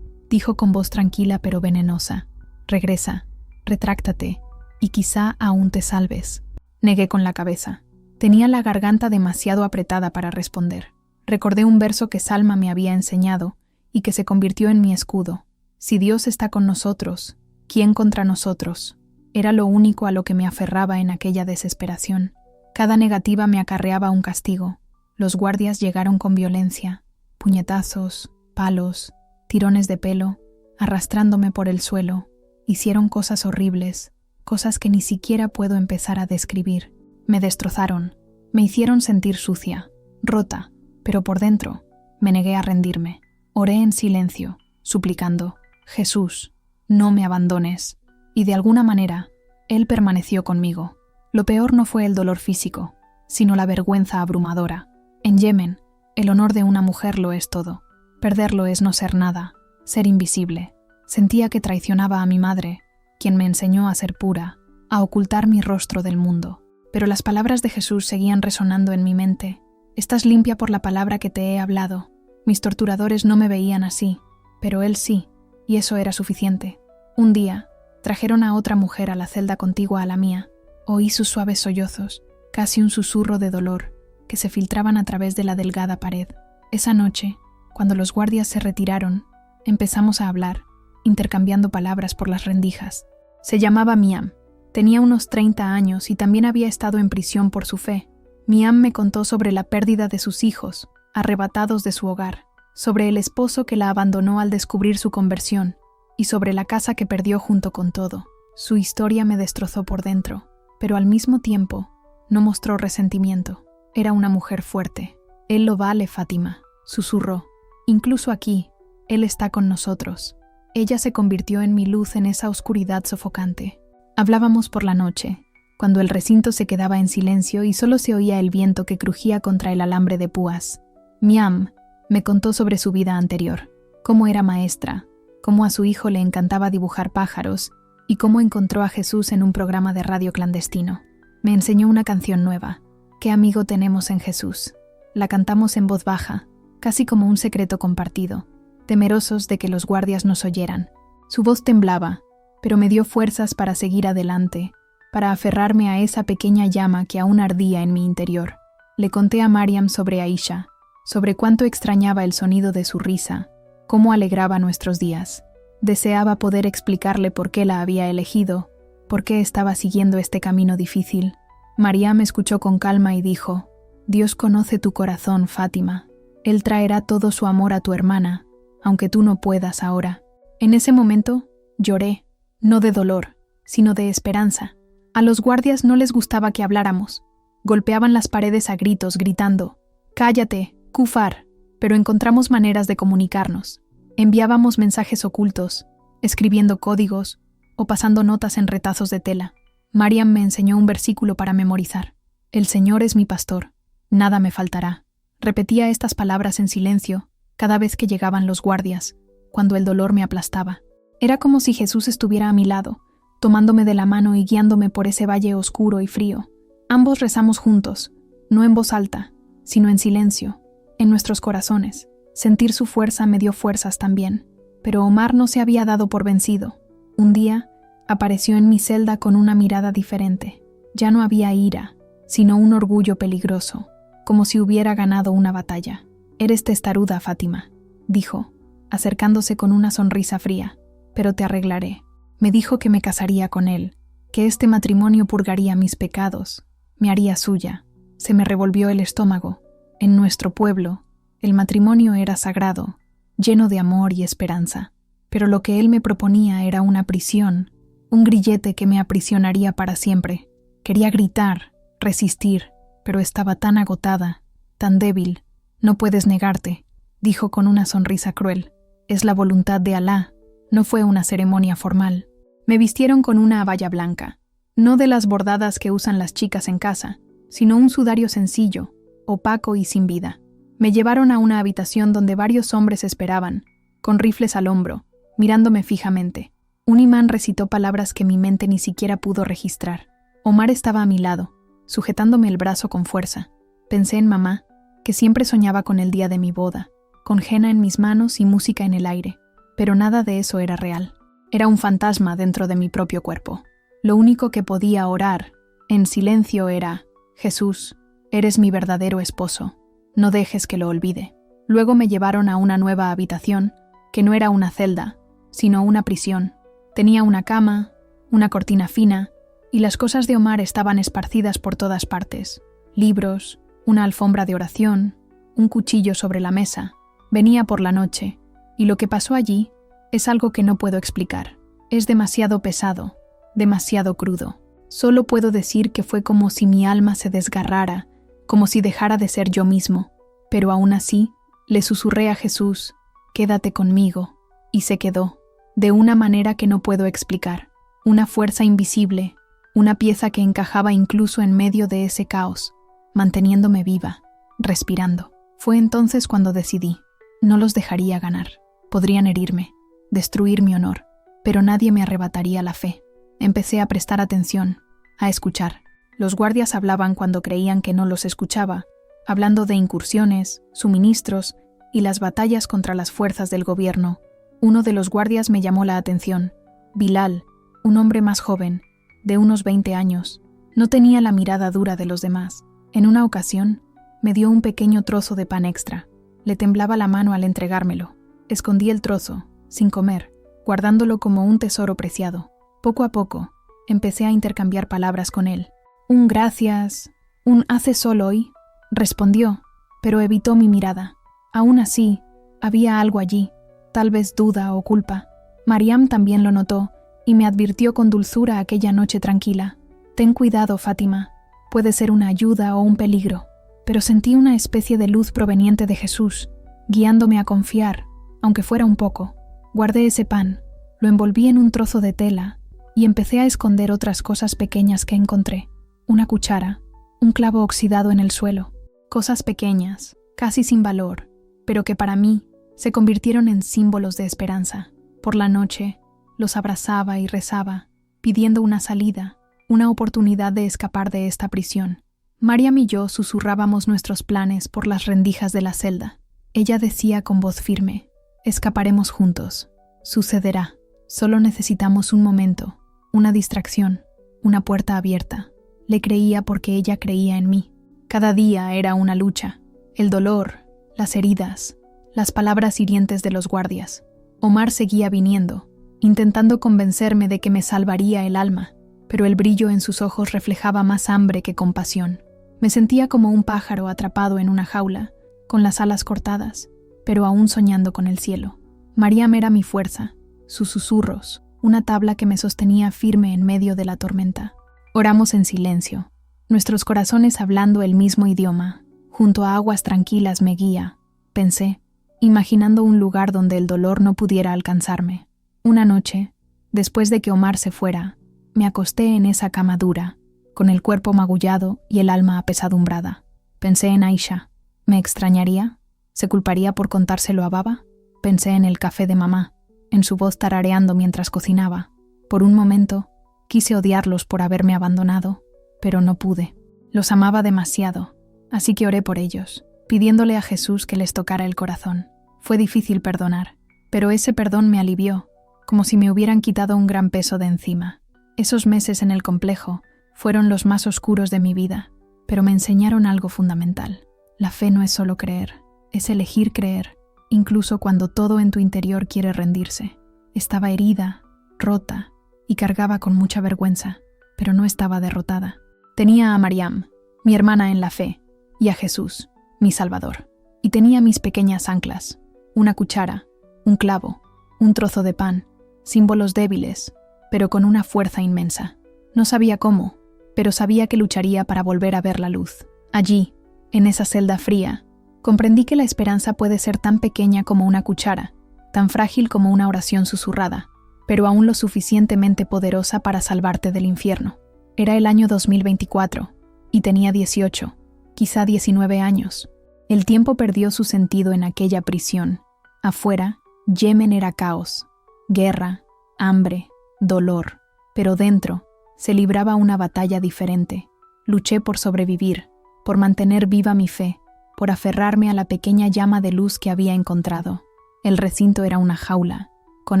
dijo con voz tranquila pero venenosa. «Regresa, retráctate, y quizá aún te salves». Negué con la cabeza. Tenía la garganta demasiado apretada para responder. Recordé un verso que Salma me había enseñado y que se convirtió en mi escudo. Si Dios está con nosotros, ¿quién contra nosotros? Era lo único a lo que me aferraba en aquella desesperación. Cada negativa me acarreaba un castigo. Los guardias llegaron con violencia, puñetazos, palos, tirones de pelo, arrastrándome por el suelo. Hicieron cosas horribles, cosas que ni siquiera puedo empezar a describir. Me destrozaron, me hicieron sentir sucia, rota, pero por dentro me negué a rendirme. Oré en silencio, suplicando: «Jesús, no me abandones». Y de alguna manera, Él permaneció conmigo. Lo peor no fue el dolor físico, sino la vergüenza abrumadora. En Yemen, el honor de una mujer lo es todo. Perderlo es no ser nada, ser invisible. Sentía que traicionaba a mi madre, quien me enseñó a ser pura, a ocultar mi rostro del mundo. Pero las palabras de Jesús seguían resonando en mi mente. «Estás limpia por la palabra que te he hablado». Mis torturadores no me veían así, pero Él sí, y eso era suficiente. Un día, trajeron a otra mujer a la celda contigua a la mía. Oí sus suaves sollozos, casi un susurro de dolor, que se filtraban a través de la delgada pared. Esa noche, cuando los guardias se retiraron, empezamos a hablar, intercambiando palabras por las rendijas. Se llamaba Miam. Tenía unos 30 años y también había estado en prisión por su fe. Miam me contó sobre la pérdida de sus hijos, arrebatados de su hogar, sobre el esposo que la abandonó al descubrir su conversión y sobre la casa que perdió junto con todo. Su historia me destrozó por dentro, pero al mismo tiempo no mostró resentimiento. Era una mujer fuerte. Él lo vale, Fátima, susurró. Incluso aquí, Él está con nosotros. Ella se convirtió en mi luz en esa oscuridad sofocante. Hablábamos por la noche, cuando el recinto se quedaba en silencio y solo se oía el viento que crujía contra el alambre de púas. Miam me contó sobre su vida anterior, cómo era maestra, cómo a su hijo le encantaba dibujar pájaros y cómo encontró a Jesús en un programa de radio clandestino. Me enseñó una canción nueva, ¿Qué amigo tenemos en Jesús? La cantamos en voz baja, casi como un secreto compartido, temerosos de que los guardias nos oyeran. Su voz temblaba, pero me dio fuerzas para seguir adelante, para aferrarme a esa pequeña llama que aún ardía en mi interior. Le conté a Mariam sobre Aisha, sobre cuánto extrañaba el sonido de su risa, cómo alegraba nuestros días. Deseaba poder explicarle por qué la había elegido, por qué estaba siguiendo este camino difícil. Mariam escuchó con calma y dijo: Dios conoce tu corazón, Fátima. Él traerá todo su amor a tu hermana, aunque tú no puedas ahora. En ese momento, lloré, no de dolor, sino de esperanza. A los guardias no les gustaba que habláramos. Golpeaban las paredes a gritos, gritando: «¡Cállate, Kufar!», pero encontramos maneras de comunicarnos. Enviábamos mensajes ocultos, escribiendo códigos o pasando notas en retazos de tela. Mariam me enseñó un versículo para memorizar. «El Señor es mi pastor, nada me faltará». Repetía estas palabras en silencio cada vez que llegaban los guardias, cuando el dolor me aplastaba. Era como si Jesús estuviera a mi lado, tomándome de la mano y guiándome por ese valle oscuro y frío. Ambos rezamos juntos, no en voz alta, sino en silencio, en nuestros corazones. Sentir su fuerza me dio fuerzas también, pero Omar no se había dado por vencido. Un día, apareció en mi celda con una mirada diferente. Ya no había ira, sino un orgullo peligroso, como si hubiera ganado una batalla. «Eres testaruda, Fátima», dijo, acercándose con una sonrisa fría, «pero te arreglaré». Me dijo que me casaría con él, que este matrimonio purgaría mis pecados, me haría suya. Se me revolvió el estómago. En nuestro pueblo, el matrimonio era sagrado, lleno de amor y esperanza, pero lo que él me proponía era una prisión, un grillete que me aprisionaría para siempre. Quería gritar, resistir, pero estaba tan agotada, tan débil. «No puedes negarte», dijo con una sonrisa cruel. «Es la voluntad de Alá». No fue una ceremonia formal. Me vistieron con una abaya blanca, no de las bordadas que usan las chicas en casa, sino un sudario sencillo, opaco y sin vida. Me llevaron a una habitación donde varios hombres esperaban, con rifles al hombro, mirándome fijamente. Un imán recitó palabras que mi mente ni siquiera pudo registrar. Omar estaba a mi lado, sujetándome el brazo con fuerza. Pensé en mamá, que siempre soñaba con el día de mi boda, con henna en mis manos y música en el aire. Pero nada de eso era real. Era un fantasma dentro de mi propio cuerpo. Lo único que podía orar, en silencio, era: «Jesús, eres mi verdadero esposo. No dejes que lo olvide». Luego me llevaron a una nueva habitación, que no era una celda, sino una prisión. Tenía una cama, una cortina fina, y las cosas de Omar estaban esparcidas por todas partes. Libros, una alfombra de oración, un cuchillo sobre la mesa. Venía por la noche, y lo que pasó allí es algo que no puedo explicar. Es demasiado pesado, demasiado crudo. Solo puedo decir que fue como si mi alma se desgarrara, como si dejara de ser yo mismo. Pero aún así, le susurré a Jesús: «Quédate conmigo», y se quedó, de una manera que no puedo explicar. Una fuerza invisible, una pieza que encajaba incluso en medio de ese caos, manteniéndome viva, respirando. Fue entonces cuando decidí: no los dejaría ganar. Podrían herirme, destruir mi honor, pero nadie me arrebataría la fe. Empecé a prestar atención, a escuchar. Los guardias hablaban cuando creían que no los escuchaba, hablando de incursiones, suministros y las batallas contra las fuerzas del gobierno. Uno de los guardias me llamó la atención. Bilal, un hombre más joven, de unos 20 años, no tenía la mirada dura de los demás. En una ocasión, me dio un pequeño trozo de pan extra. Le temblaba la mano al entregármelo. Escondí el trozo, sin comer, guardándolo como un tesoro preciado. Poco a poco, empecé a intercambiar palabras con él. «Un gracias, un hace sol hoy», respondió, pero evitó mi mirada. Aún así, Había algo allí, tal vez duda o culpa. Mariam también lo notó y me advirtió con dulzura aquella noche tranquila. Ten cuidado, Fátima, puede ser una ayuda o un peligro. Pero sentí una especie de luz proveniente de Jesús, guiándome a confiar, aunque fuera un poco. Guardé ese pan, lo envolví en un trozo de tela y empecé a esconder otras cosas pequeñas que encontré. Una cuchara, un clavo oxidado en el suelo, cosas pequeñas, casi sin valor, pero que para mí se convirtieron en símbolos de esperanza. Por la noche, los abrazaba y rezaba, pidiendo una salida, una oportunidad de escapar de esta prisión. Mariam y yo susurrábamos nuestros planes por las rendijas de la celda. Ella decía con voz firme: escaparemos juntos. Sucederá. Solo necesitamos un momento, una distracción, una puerta abierta. Le creía porque ella creía en mí. Cada día era una lucha. El dolor, las heridas, las palabras hirientes de los guardias. Omar seguía viniendo, intentando convencerme de que me salvaría el alma, pero el brillo en sus ojos reflejaba más hambre que compasión. Me sentía como un pájaro atrapado en una jaula, con las alas cortadas, pero aún soñando con el cielo. Mariam era mi fuerza, sus susurros, una tabla que me sostenía firme en medio de la tormenta. Oramos en silencio, nuestros corazones hablando el mismo idioma. Junto a aguas tranquilas me guía, pensé, imaginando un lugar donde el dolor no pudiera alcanzarme. Una noche, después de que Omar se fuera, me acosté en esa cama dura, con el cuerpo magullado y el alma apesadumbrada. Pensé en Aisha. ¿Me extrañaría? ¿Se culparía por contárselo a Baba? Pensé en el café de mamá, en su voz tarareando mientras cocinaba. Por un momento, quise odiarlos por haberme abandonado, pero no pude. Los amaba demasiado, así que oré por ellos, pidiéndole a Jesús que les tocara el corazón. Fue difícil perdonar, pero ese perdón me alivió, como si me hubieran quitado un gran peso de encima. Esos meses en el complejo fueron los más oscuros de mi vida, pero me enseñaron algo fundamental. La fe no es solo creer, es elegir creer, incluso cuando todo en tu interior quiere rendirse. Estaba herida, rota, y cargaba con mucha vergüenza, pero no estaba derrotada. Tenía a Mariam, mi hermana en la fe, y a Jesús, mi Salvador. Y tenía mis pequeñas anclas, una cuchara, un clavo, un trozo de pan, símbolos débiles, pero con una fuerza inmensa. No sabía cómo, pero sabía que lucharía para volver a ver la luz. Allí, en esa celda fría, comprendí que la esperanza puede ser tan pequeña como una cuchara, tan frágil como una oración susurrada, pero aún lo suficientemente poderosa para salvarte del infierno. Era el año 2024, y tenía 18, quizá 19 años. El tiempo perdió su sentido en aquella prisión. Afuera, Yemen era caos, guerra, hambre, dolor, pero dentro se libraba una batalla diferente. Luché por sobrevivir, por mantener viva mi fe, por aferrarme a la pequeña llama de luz que había encontrado. El recinto era una jaula, con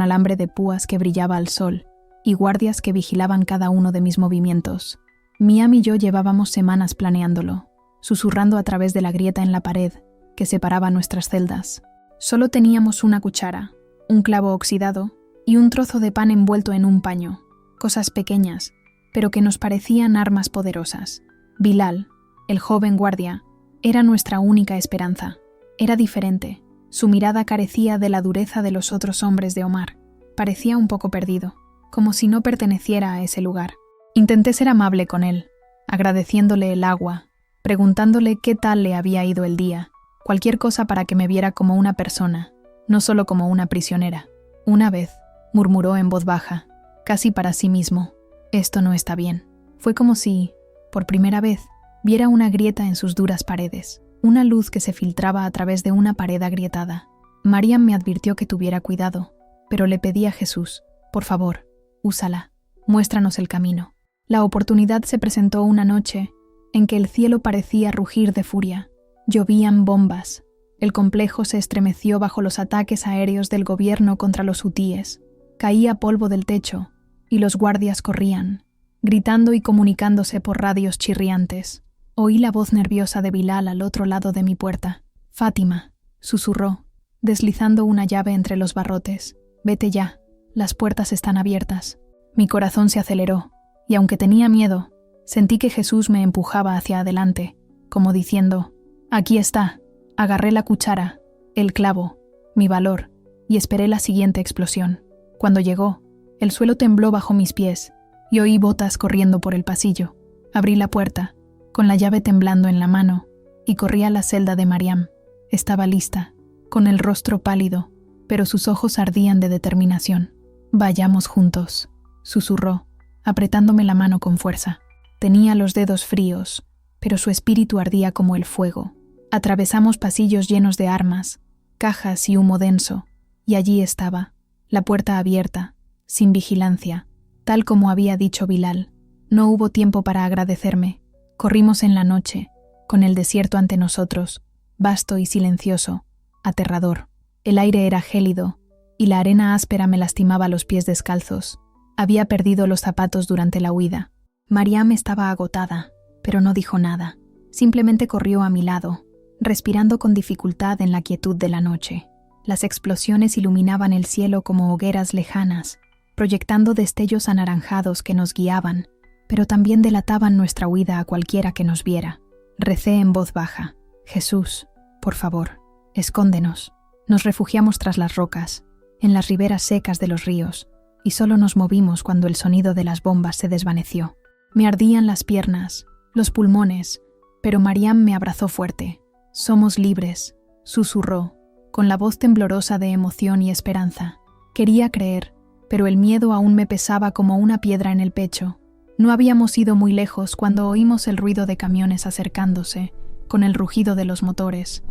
alambre de púas que brillaba al sol, y guardias que vigilaban cada uno de mis movimientos. Miam y yo llevábamos semanas planeándolo, susurrando a través de la grieta en la pared que separaba nuestras celdas. Solo teníamos una cuchara, un clavo oxidado y un trozo de pan envuelto en un paño, cosas pequeñas, pero que nos parecían armas poderosas. Bilal, el joven guardia, era nuestra única esperanza. Era diferente. Su mirada carecía de la dureza de los otros hombres de Omar. Parecía un poco perdido, como si no perteneciera a ese lugar. Intenté ser amable con él, agradeciéndole el agua, preguntándole qué tal le había ido el día, cualquier cosa para que me viera como una persona, no solo como una prisionera. Una vez, murmuró en voz baja, casi para sí mismo: «Esto no está bien». Fue como si, por primera vez, viera una grieta en sus duras paredes, una luz que se filtraba a través de una pared agrietada. Mariam me advirtió que tuviera cuidado, pero le pedí a Jesús: «Por favor, úsala, muéstranos el camino». La oportunidad se presentó una noche en que el cielo parecía rugir de furia. Llovían bombas. El complejo se estremeció bajo los ataques aéreos del gobierno contra los hutíes. Caía polvo del techo, y los guardias corrían, gritando y comunicándose por radios chirriantes. Oí la voz nerviosa de Bilal al otro lado de mi puerta. «Fátima», susurró, deslizando una llave entre los barrotes. «Vete ya, las puertas están abiertas». Mi corazón se aceleró, y aunque tenía miedo, sentí que Jesús me empujaba hacia adelante, como diciendo: «Aquí está». Agarré la cuchara, el clavo, mi valor, y esperé la siguiente explosión. Cuando llegó, el suelo tembló bajo mis pies y oí botas corriendo por el pasillo. Abrí la puerta, con la llave temblando en la mano, y corrí a la celda de Mariam. Estaba lista, con el rostro pálido, pero sus ojos ardían de determinación. «Vayamos juntos», susurró, apretándome la mano con fuerza. Tenía los dedos fríos, pero su espíritu ardía como el fuego. Atravesamos pasillos llenos de armas, cajas y humo denso, y allí estaba, la puerta abierta, sin vigilancia, tal como había dicho Bilal. No hubo tiempo para agradecerme. Corrimos en la noche, con el desierto ante nosotros, vasto y silencioso, aterrador. El aire era gélido, y la arena áspera me lastimaba los pies descalzos. Había perdido los zapatos durante la huida. Mariam estaba agotada, pero no dijo nada. Simplemente corrió a mi lado, respirando con dificultad en la quietud de la noche. Las explosiones iluminaban el cielo como hogueras lejanas, proyectando destellos anaranjados que nos guiaban, pero también delataban nuestra huida a cualquiera que nos viera. Recé en voz baja: «Jesús, por favor, escóndenos». Nos refugiamos tras las rocas, en las riberas secas de los ríos, y solo nos movimos cuando el sonido de las bombas se desvaneció. Me ardían las piernas, los pulmones, pero Mariam me abrazó fuerte. «Somos libres», susurró, con la voz temblorosa de emoción y esperanza. Quería creer, pero el miedo aún me pesaba como una piedra en el pecho. No habíamos ido muy lejos cuando oímos el ruido de camiones acercándose, con el rugido de los motores.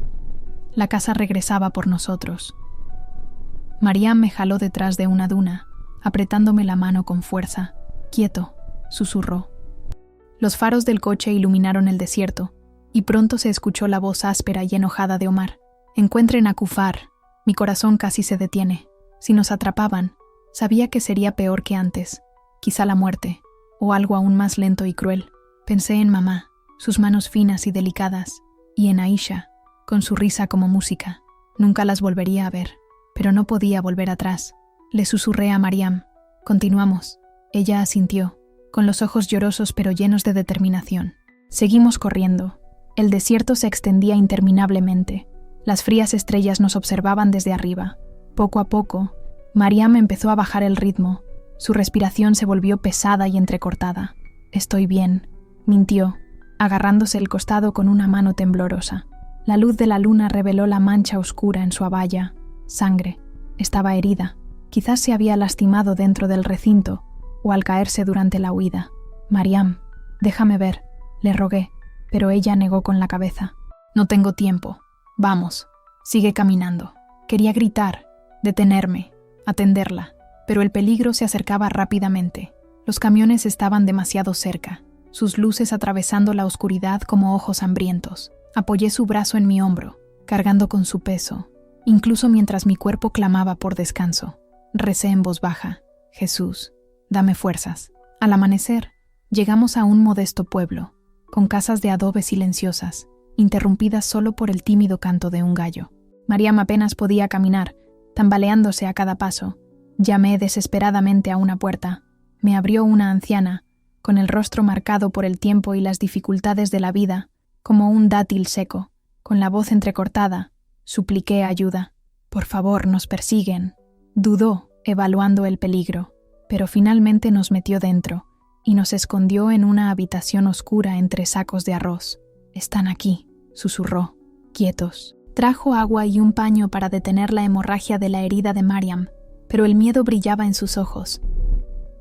La casa regresaba por nosotros. Mariam me jaló detrás de una duna, apretándome la mano con fuerza. «Quieto», susurró. Los faros del coche iluminaron el desierto, y pronto se escuchó la voz áspera y enojada de Omar. «Encuentren a Kufar». Mi corazón casi se detiene. Si nos atrapaban, sabía que sería peor que antes. Quizá la muerte, o algo aún más lento y cruel. Pensé en mamá, sus manos finas y delicadas, y en Aisha, con su risa como música. Nunca las volvería a ver, pero no podía volver atrás. Le susurré a Mariam: «Continuamos». Ella asintió, con los ojos llorosos pero llenos de determinación. Seguimos corriendo. El desierto se extendía interminablemente. Las frías estrellas nos observaban desde arriba. Poco a poco, Mariam empezó a bajar el ritmo. Su respiración se volvió pesada y entrecortada. «Estoy bien», mintió, agarrándose el costado con una mano temblorosa. La luz de la luna reveló la mancha oscura en su abaya. Sangre. Estaba herida. Quizás se había lastimado dentro del recinto o al caerse durante la huida. «Mariam, déjame ver», le rogué, pero ella negó con la cabeza. «No tengo tiempo. Vamos, sigue caminando». Quería gritar, detenerme, atenderla, pero el peligro se acercaba rápidamente. Los camiones estaban demasiado cerca, sus luces atravesando la oscuridad como ojos hambrientos. Apoyé su brazo en mi hombro, cargando con su peso, incluso mientras mi cuerpo clamaba por descanso. Recé en voz baja: «Jesús, dame fuerzas». Al amanecer, llegamos a un modesto pueblo, con casas de adobe silenciosas, interrumpidas solo por el tímido canto de un gallo. Mariam apenas podía caminar, tambaleándose a cada paso. Llamé desesperadamente a una puerta. Me abrió una anciana, con el rostro marcado por el tiempo y las dificultades de la vida, como un dátil seco. Con la voz entrecortada, supliqué ayuda. «Por favor, nos persiguen». Dudó, evaluando el peligro, pero finalmente nos metió dentro y nos escondió en una habitación oscura entre sacos de arroz. «Están aquí», susurró. «Quietos». Trajo agua y un paño para detener la hemorragia de la herida de Mariam, pero el miedo brillaba en sus ojos.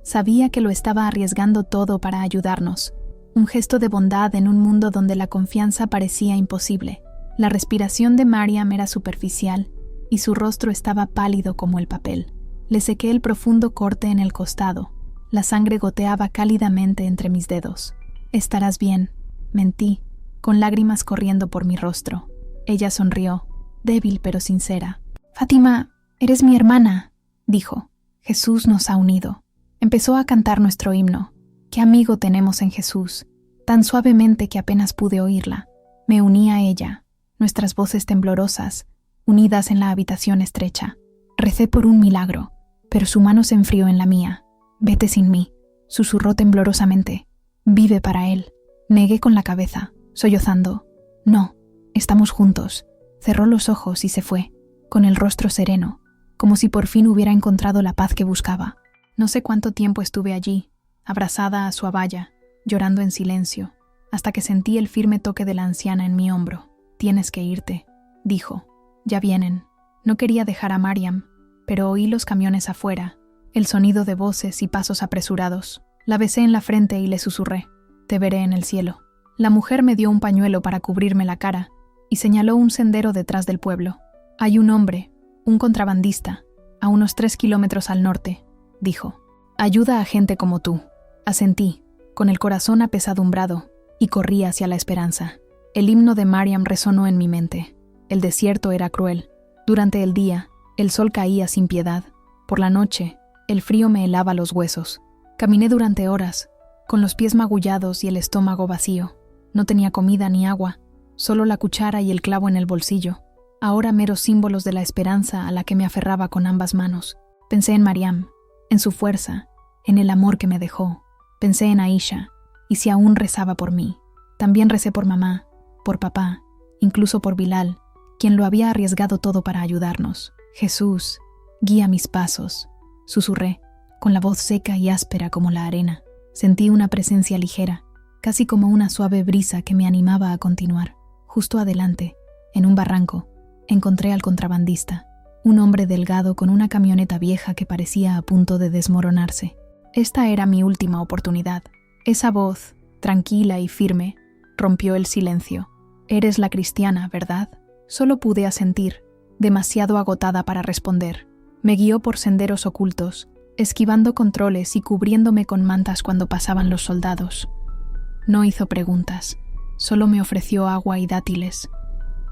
Sabía que lo estaba arriesgando todo para ayudarnos. Un gesto de bondad en un mundo donde la confianza parecía imposible. La respiración de Mariam era superficial y su rostro estaba pálido como el papel. Le sequé el profundo corte en el costado. La sangre goteaba cálidamente entre mis dedos. «Estarás bien», mentí, con lágrimas corriendo por mi rostro. Ella sonrió, débil pero sincera. «Fátima, eres mi hermana», dijo. «Jesús nos ha unido». Empezó a cantar nuestro himno. «Qué amigo tenemos en Jesús», tan suavemente que apenas pude oírla. Me uní a ella, nuestras voces temblorosas, unidas en la habitación estrecha. Recé por un milagro, pero su mano se enfrió en la mía. «Vete sin mí», susurró temblorosamente. «Vive para él». Negué con la cabeza, sollozando. «No, estamos juntos». Cerró los ojos y se fue. con el rostro sereno, como si por fin hubiera encontrado la paz que buscaba. No sé cuánto tiempo estuve allí, abrazada a su abaya, llorando en silencio, hasta que sentí el firme toque de la anciana en mi hombro. «Tienes que irte», dijo. «Ya vienen». No quería dejar a Mariam, pero oí los camiones afuera, el sonido de voces y pasos apresurados. La besé en la frente y le susurré: «Te veré en el cielo». La mujer me dio un pañuelo para cubrirme la cara y señaló un sendero detrás del pueblo. «Hay un hombre, un contrabandista, a unos 3 kilómetros al norte», dijo. «Ayuda a gente como tú». Asentí, con el corazón apesadumbrado, y corrí hacia la esperanza. El himno de Mariam resonó en mi mente. El desierto era cruel. Durante el día, el sol caía sin piedad. Por la noche, el frío me helaba los huesos. Caminé durante horas, con los pies magullados y el estómago vacío. No tenía comida ni agua, solo la cuchara y el clavo en el bolsillo, ahora meros símbolos de la esperanza a la que me aferraba con ambas manos. Pensé en Mariam, en su fuerza, en el amor que me dejó. Pensé en Aisha, y si aún rezaba por mí. También recé por mamá, por papá, incluso por Bilal, quien lo había arriesgado todo para ayudarnos. «Jesús, guía mis pasos», susurré, con la voz seca y áspera como la arena. Sentí una presencia ligera, casi como una suave brisa que me animaba a continuar. Justo adelante, en un barranco, encontré al contrabandista, un hombre delgado con una camioneta vieja que parecía a punto de desmoronarse. Esta era mi última oportunidad. Esa voz, tranquila y firme, rompió el silencio. «Eres la cristiana, ¿verdad?». Solo pude asentir, demasiado agotada para responder. Me guió por senderos ocultos, esquivando controles y cubriéndome con mantas cuando pasaban los soldados. No hizo preguntas, solo me ofreció agua y dátiles,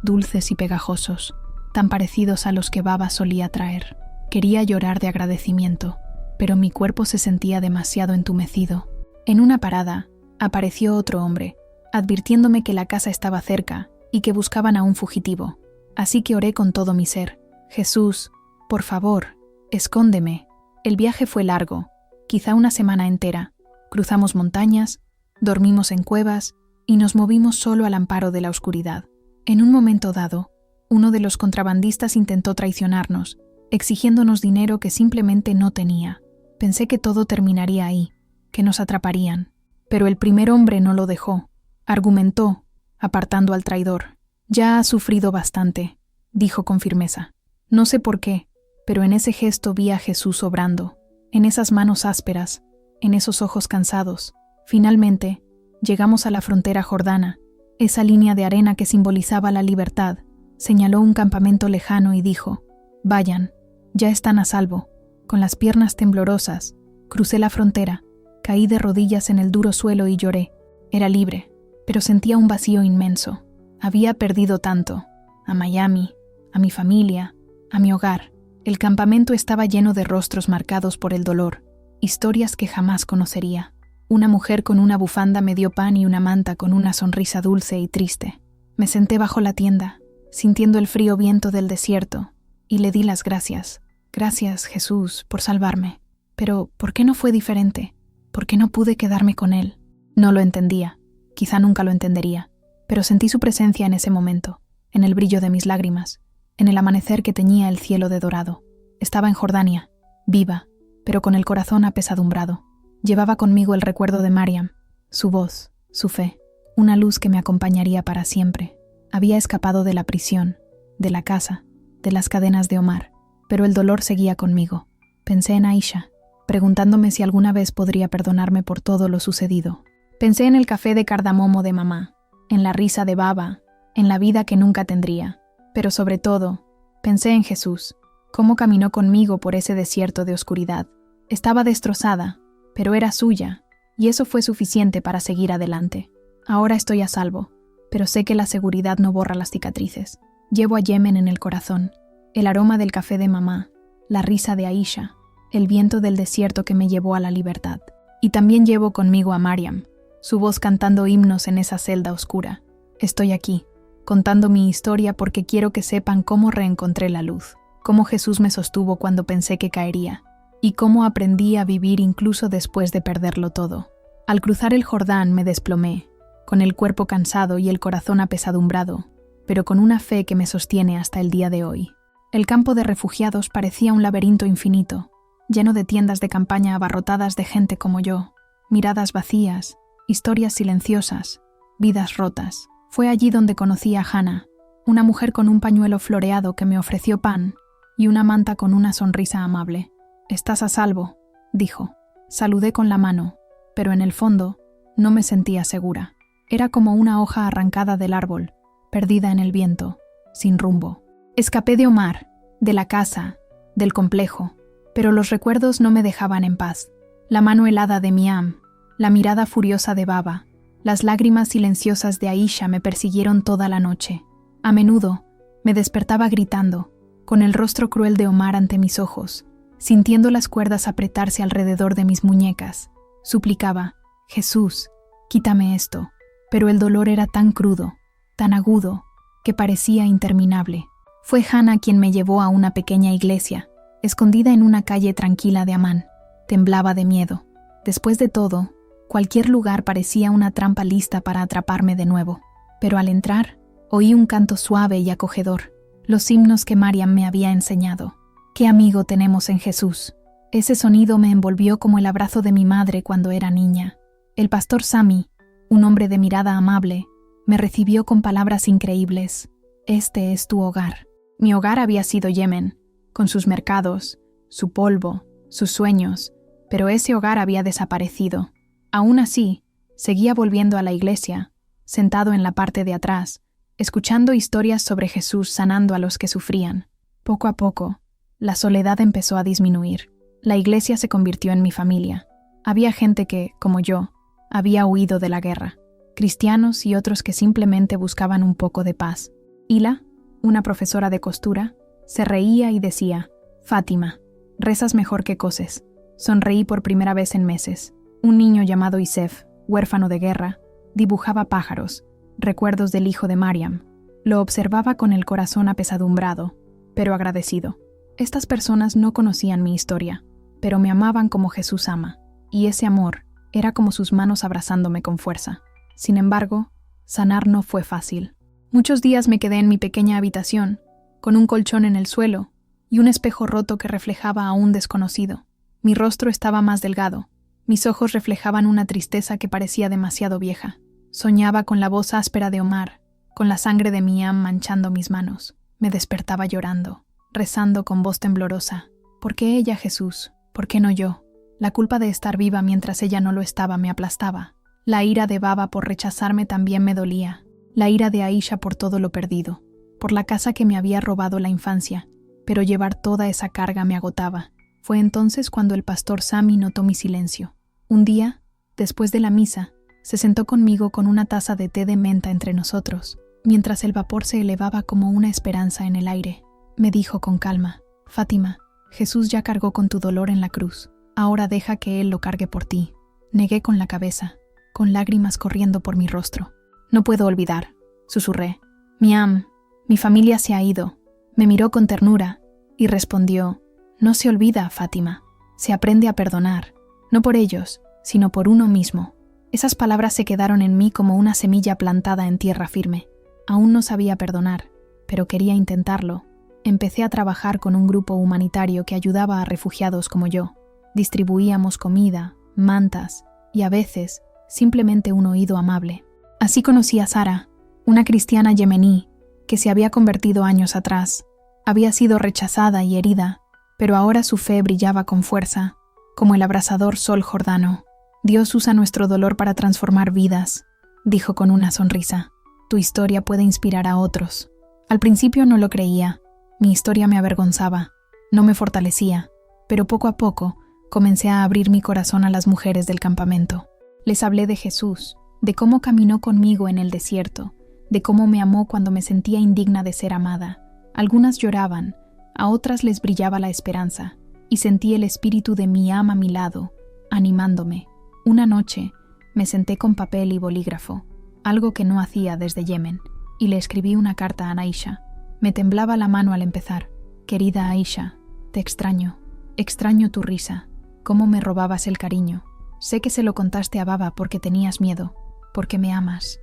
dulces y pegajosos, tan parecidos a los que Baba solía traer. Quería llorar de agradecimiento, pero mi cuerpo se sentía demasiado entumecido. En una parada, apareció otro hombre, advirtiéndome que la casa estaba cerca y que buscaban a un fugitivo. Así que oré con todo mi ser: «Jesús, por favor, escóndeme». El viaje fue largo, quizá una semana entera. Cruzamos montañas, dormimos en cuevas y nos movimos solo al amparo de la oscuridad. En un momento dado, uno de los contrabandistas intentó traicionarnos, exigiéndonos dinero que simplemente no tenía. Pensé que todo terminaría ahí, que nos atraparían. Pero el primer hombre no lo dejó. Argumentó, apartando al traidor. «Ya ha sufrido bastante», dijo con firmeza. No sé por qué, pero en ese gesto vi a Jesús obrando, en esas manos ásperas, en esos ojos cansados. Finalmente, llegamos a la frontera jordana, esa línea de arena que simbolizaba la libertad. Señaló un campamento lejano y dijo: «Vayan, ya están a salvo». Con las piernas temblorosas, crucé la frontera, caí de rodillas en el duro suelo y lloré. Era libre, pero sentía un vacío inmenso. Había perdido tanto: a Miami, a mi familia, a mi hogar. El campamento estaba lleno de rostros marcados por el dolor, historias que jamás conocería. Una mujer con una bufanda me dio pan y una manta con una sonrisa dulce y triste. Me senté bajo la tienda, sintiendo el frío viento del desierto, y le di las gracias. «Gracias, Jesús, por salvarme». Pero, ¿por qué no fue diferente? ¿Por qué no pude quedarme con él? No lo entendía, quizá nunca lo entendería, pero sentí su presencia en ese momento, en el brillo de mis lágrimas, en el amanecer que teñía el cielo de dorado. Estaba en Jordania, viva, pero con el corazón apesadumbrado. Llevaba conmigo el recuerdo de Mariam, su voz, su fe, una luz que me acompañaría para siempre. Había escapado de la prisión, de la casa, de las cadenas de Omar, pero el dolor seguía conmigo. Pensé en Aisha, preguntándome si alguna vez podría perdonarme por todo lo sucedido. Pensé en el café de cardamomo de mamá, en la risa de Baba, en la vida que nunca tendría. Pero sobre todo, pensé en Jesús, cómo caminó conmigo por ese desierto de oscuridad. Estaba destrozada, pero era suya, y eso fue suficiente para seguir adelante. Ahora estoy a salvo, pero sé que la seguridad no borra las cicatrices. Llevo a Yemen en el corazón, el aroma del café de mamá, la risa de Aisha, el viento del desierto que me llevó a la libertad. Y también llevo conmigo a Mariam, su voz cantando himnos en esa celda oscura. Estoy aquí, contando mi historia porque quiero que sepan cómo reencontré la luz, cómo Jesús me sostuvo cuando pensé que caería, y cómo aprendí a vivir incluso después de perderlo todo. Al cruzar el Jordán me desplomé, con el cuerpo cansado y el corazón apesadumbrado, pero con una fe que me sostiene hasta el día de hoy. El campo de refugiados parecía un laberinto infinito, lleno de tiendas de campaña abarrotadas de gente como yo, miradas vacías, historias silenciosas, vidas rotas. Fue allí donde conocí a Hannah, una mujer con un pañuelo floreado que me ofreció pan y una manta con una sonrisa amable. «Estás a salvo», dijo. Saludé con la mano, pero en el fondo no me sentía segura. Era como una hoja arrancada del árbol, perdida en el viento, sin rumbo. Escapé de Omar, de la casa, del complejo, pero los recuerdos no me dejaban en paz. La mano helada de Miam, la mirada furiosa de Baba, las lágrimas silenciosas de Aisha me persiguieron toda la noche. A menudo me despertaba gritando, con el rostro cruel de Omar ante mis ojos, sintiendo las cuerdas apretarse alrededor de mis muñecas. Suplicaba: «Jesús, quítame esto», pero el dolor era tan crudo, tan agudo, que parecía interminable. Fue Hannah quien me llevó a una pequeña iglesia, escondida en una calle tranquila de Amán. Temblaba de miedo. Después de todo, cualquier lugar parecía una trampa lista para atraparme de nuevo. Pero al entrar, oí un canto suave y acogedor, los himnos que Mariam me había enseñado. «Qué amigo tenemos en Jesús». Ese sonido me envolvió como el abrazo de mi madre cuando era niña. El pastor Sami, un hombre de mirada amable, me recibió con palabras increíbles. «Este es tu hogar». Mi hogar había sido Yemen, con sus mercados, su polvo, sus sueños, pero ese hogar había desaparecido. Aún así, seguía volviendo a la iglesia, sentado en la parte de atrás, escuchando historias sobre Jesús sanando a los que sufrían. Poco a poco, la soledad empezó a disminuir. La iglesia se convirtió en mi familia. Había gente que, como yo, había huido de la guerra, cristianos y otros que simplemente buscaban un poco de paz. Hila, una profesora de costura, se reía y decía: «Fátima, rezas mejor que coses». Sonreí por primera vez en meses. Un niño llamado Isef, huérfano de guerra, dibujaba pájaros, recuerdos del hijo de Mariam. Lo observaba con el corazón apesadumbrado, pero agradecido. Estas personas no conocían mi historia, pero me amaban como Jesús ama, y ese amor era como sus manos abrazándome con fuerza. Sin embargo, sanar no fue fácil. Muchos días me quedé en mi pequeña habitación, con un colchón en el suelo y un espejo roto que reflejaba a un desconocido. Mi rostro estaba más delgado, mis ojos reflejaban una tristeza que parecía demasiado vieja. Soñaba con la voz áspera de Omar, con la sangre de Miam manchando mis manos. Me despertaba llorando, rezando con voz temblorosa. ¿Por qué ella, Jesús? ¿Por qué no yo? La culpa de estar viva mientras ella no lo estaba me aplastaba. La ira de Baba por rechazarme también me dolía. La ira de Aisha por todo lo perdido, por la casa que me había robado la infancia, pero llevar toda esa carga me agotaba. Fue entonces cuando el pastor Sami notó mi silencio. Un día, después de la misa, se sentó conmigo con una taza de té de menta entre nosotros, mientras el vapor se elevaba como una esperanza en el aire. Me dijo con calma: «Fátima, Jesús ya cargó con tu dolor en la cruz. Ahora deja que Él lo cargue por ti». Negué con la cabeza, con lágrimas corriendo por mi rostro. «No puedo olvidar», susurré. «Miam, mi familia se ha ido». Me miró con ternura y respondió: «No se olvida, Fátima. Se aprende a perdonar, no por ellos, sino por uno mismo». Esas palabras se quedaron en mí como una semilla plantada en tierra firme. Aún no sabía perdonar, pero quería intentarlo. Empecé a trabajar con un grupo humanitario que ayudaba a refugiados como yo. Distribuíamos comida, mantas y a veces simplemente un oído amable. Así conocí a Sara, una cristiana yemení que se había convertido años atrás. Había sido rechazada y herida, pero ahora su fe brillaba con fuerza, como el abrasador sol jordano. «Dios usa nuestro dolor para transformar vidas», dijo con una sonrisa. «Tu historia puede inspirar a otros». Al principio no lo creía. Mi historia me avergonzaba, no me fortalecía, pero poco a poco comencé a abrir mi corazón a las mujeres del campamento. Les hablé de Jesús, de cómo caminó conmigo en el desierto, de cómo me amó cuando me sentía indigna de ser amada. Algunas lloraban, a otras les brillaba la esperanza, y sentí el espíritu de Miam a mi lado, animándome. Una noche, me senté con papel y bolígrafo, algo que no hacía desde Yemen, y le escribí una carta a Aisha. Me temblaba la mano al empezar. «Querida Aisha, te extraño. Extraño tu risa. Cómo me robabas el cariño. Sé que se lo contaste a Baba porque tenías miedo, porque me amas.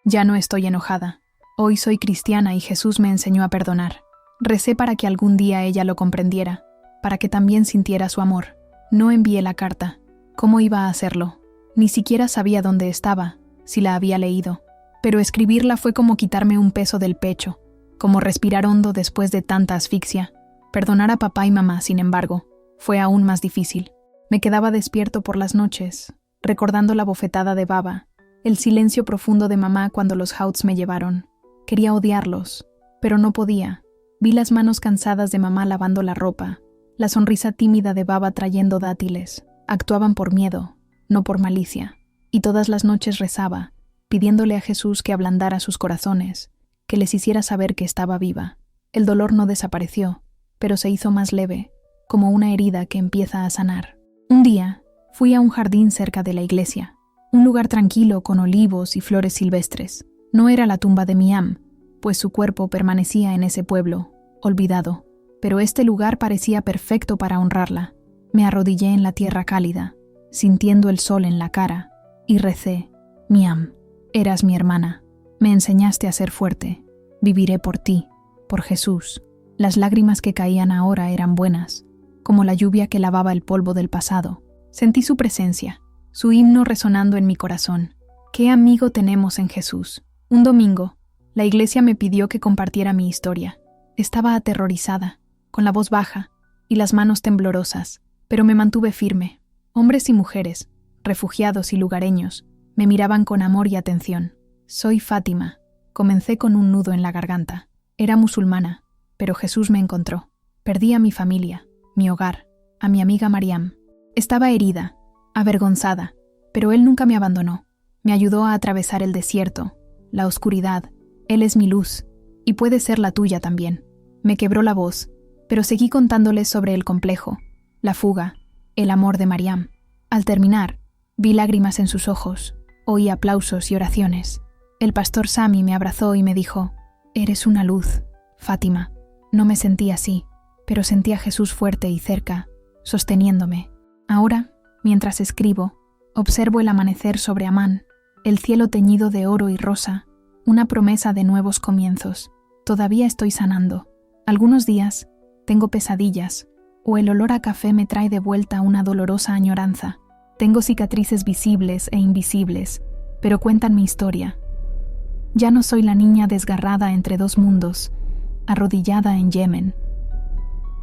Ya no estoy enojada. Hoy soy cristiana y Jesús me enseñó a perdonar. Recé para que algún día ella lo comprendiera, para que también sintiera su amor. No envié la carta. ¿Cómo iba a hacerlo? Ni siquiera sabía dónde estaba, si la había leído. Pero escribirla fue como quitarme un peso del pecho, como respirar hondo después de tanta asfixia. Perdonar a papá y mamá, sin embargo, fue aún más difícil. Me quedaba despierto por las noches, recordando la bofetada de Baba, el silencio profundo de mamá cuando los Houts me llevaron. Quería odiarlos, pero no podía. Vi las manos cansadas de mamá lavando la ropa, la sonrisa tímida de Baba trayendo dátiles. Actuaban por miedo, no por malicia. Y todas las noches rezaba, pidiéndole a Jesús que ablandara sus corazones, que les hiciera saber que estaba viva. El dolor no desapareció, pero se hizo más leve, como una herida que empieza a sanar. Un día, fui a un jardín cerca de la iglesia, un lugar tranquilo con olivos y flores silvestres. No era la tumba de Miam, pues su cuerpo permanecía en ese pueblo, olvidado, pero este lugar parecía perfecto para honrarla. Me arrodillé en la tierra cálida, sintiendo el sol en la cara, y recé: Miam, eras mi hermana, me enseñaste a ser fuerte, viviré por ti, por Jesús. Las lágrimas que caían ahora eran buenas, como la lluvia que lavaba el polvo del pasado. Sentí su presencia, su himno resonando en mi corazón. ¿Qué amigo tenemos en Jesús? Un domingo, la iglesia me pidió que compartiera mi historia. Estaba aterrorizada, con la voz baja y las manos temblorosas, pero me mantuve firme. Hombres y mujeres, refugiados y lugareños, me miraban con amor y atención. Soy Fátima. Comencé con un nudo en la garganta. Era musulmana, pero Jesús me encontró. Perdí a mi familia, mi hogar, a mi amiga Mariam. Estaba herida, avergonzada, pero Él nunca me abandonó. Me ayudó a atravesar el desierto, la oscuridad. Él es mi luz, y puede ser la tuya también. Me quebró la voz, pero seguí contándoles sobre el complejo, la fuga, el amor de Mariam. Al terminar, vi lágrimas en sus ojos, oí aplausos y oraciones. El pastor Sami me abrazó y me dijo: «Eres una luz, Fátima». No me sentí así, pero sentí a Jesús fuerte y cerca, sosteniéndome. Ahora, mientras escribo, observo el amanecer sobre Amán, el cielo teñido de oro y rosa, una promesa de nuevos comienzos. Todavía estoy sanando. Algunos días tengo pesadillas, o el olor a café me trae de vuelta una dolorosa añoranza. Tengo cicatrices visibles e invisibles, pero cuentan mi historia. Ya no soy la niña desgarrada entre dos mundos, arrodillada en Yemen.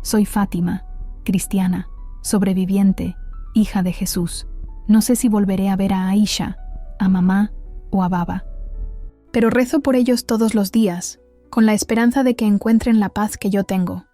Soy Fátima, cristiana, sobreviviente, hija de Jesús. No sé si volveré a ver a Aisha, a mamá o a Baba. Pero rezo por ellos todos los días, con la esperanza de que encuentren la paz que yo tengo.